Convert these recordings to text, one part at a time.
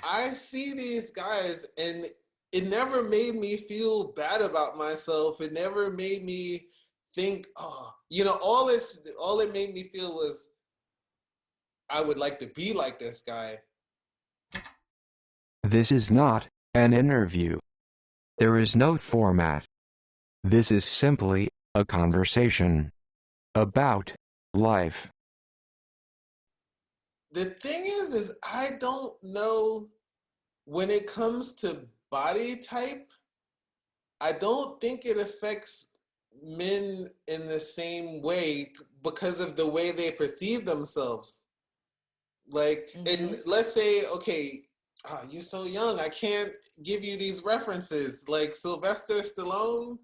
I see these guys and it never made me feel bad about myself. It never made me think, oh, all it made me feel was I would like to be like this guy. This is not an interview. There is no format. This is simply a conversation about life. The thing is I don't know when it comes to body type, I don't think it affects men in the same way because of the way they perceive themselves. Like, and Mm-hmm. let's say, okay, you're so young, I can't give you these references like Sylvester Stallone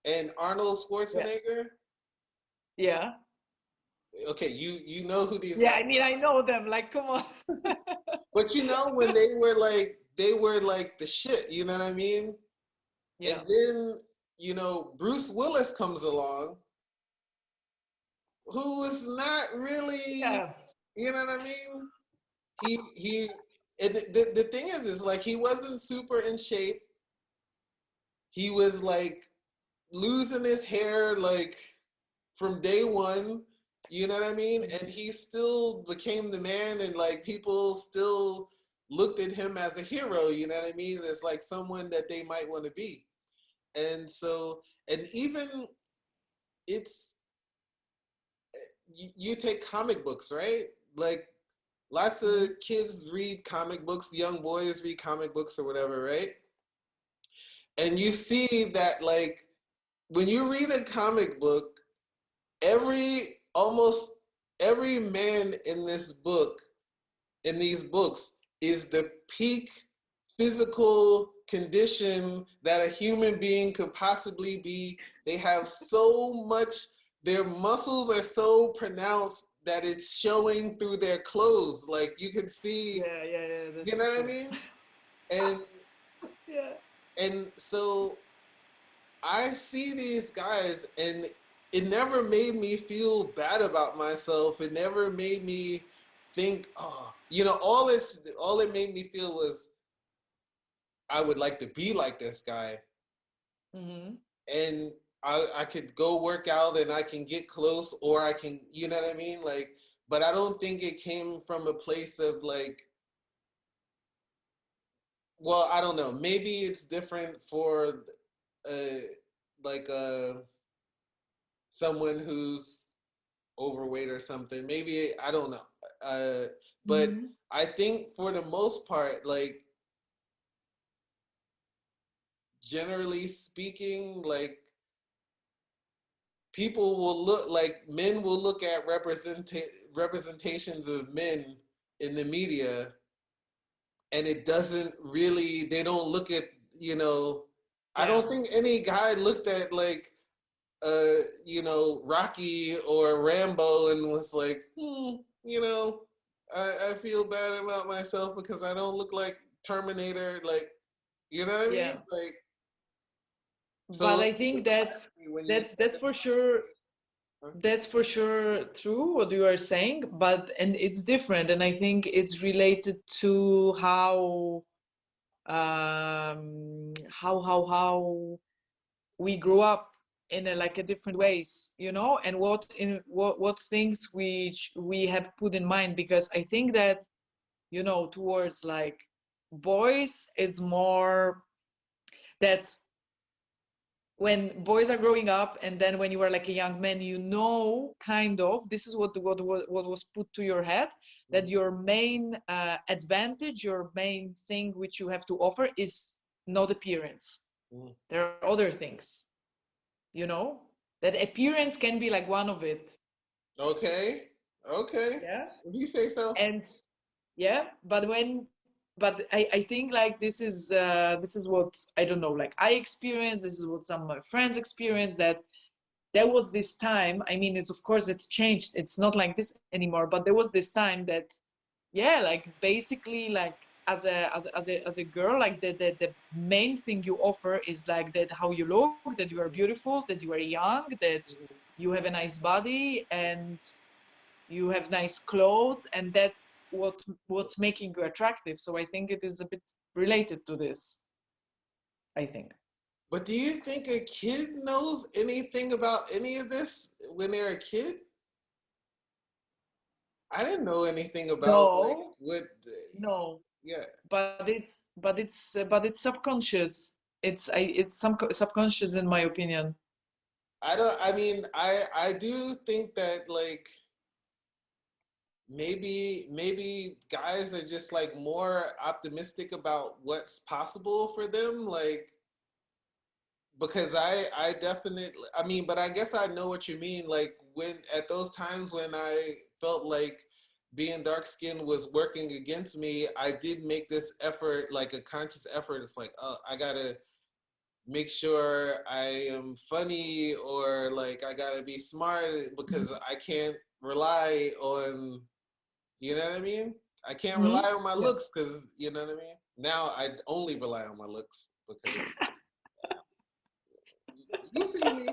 and Arnold Yeah. Schwarzenegger. Yeah. Okay, you know who these Yeah. guys I mean, I are, know them. Like, come on. but you know when they were like the shit. You know what I mean? And Yeah. then Bruce Willis comes along, who was not really, Yeah. you know what I mean? He and the thing is like he wasn't super in shape. He was like losing his hair like from day one, you know what I mean? And he still became the man and like people still looked at him as a hero, you know what I mean? It's like someone that they might want to be. And so, and even it's you take comic books, right? Like lots Mm-hmm. of kids read comic books, young boys read comic books or whatever, right? And you see that like when you read a comic book, almost every man in this book, in these books, is the peak physical condition that a human being could possibly be. They have so much, their muscles are so pronounced that it's showing through their clothes. Like you can see, Yeah. Yeah. Yeah. you That's know what I true. mean? And Yeah. so I see these guys and it never made me feel bad about myself. It never made me think, oh, all it made me feel was I would like to be like this guy. Mm-hmm. And I could go work out and I can get close or I can, you know what I mean? Like, but I don't think it came from a place of like, well, I don't know. Maybe it's different for uh like someone who's overweight or something. Maybe I don't know. Uh, but Mm-hmm. I think for the most part, like generally speaking, like people will look like men will look at representations of men in the media, and it doesn't really. They don't look at you know. I Yeah. don't think any guy looked at like Rocky or Rambo and was like, you know, I feel bad about myself because I don't look like Terminator, like, you know what I mean? Yeah. Like, But so I think that's when you that's said that's for sure. it, That's for sure true what you are saying, but and it's different, and I think it's related to how we grew up in like a different ways, and what things we have put in mind, because I think that towards like boys it's more that when boys are growing up, and then when you are like a young man, kind of this is what was put to your head, that your main advantage, your main thing which you have to offer is not appearance. mm, There are other things, you know that appearance can be like one of it. okay, okay, Yeah. if you say so. And yeah, but I think like this is what I don't know, like I experienced, this is what some of my friends experienced, that there was this time, I mean, it's of course it's changed, it's not like this anymore, but there was this time that, yeah, like basically like as a girl, like the main thing you offer is like that how you look, that you are beautiful, that you are young, that Mhm. you have a nice body, and you have nice clothes, and that's what's making you attractive. So I think it is a bit related to this, I think. But do you think a kid knows anything about any of this when they're a kid? I didn't know anything about like No, what. no, Yeah, but it's subconscious. It's some subconscious, in my opinion. I don't. I mean, I do think that like maybe guys are just like more optimistic about what's possible for them. Like because I definitely, I mean, but I guess I know what you mean. Like when at those times when I felt like being dark skinned was working against me, I did make this effort, like a conscious effort. It's like, oh, I gotta make sure I am funny, or like I gotta be smart because I can't rely on, you know what I mean? I can't rely Hmm. on my Yeah. looks because, you know what I mean? Now I only rely on my looks because you see me.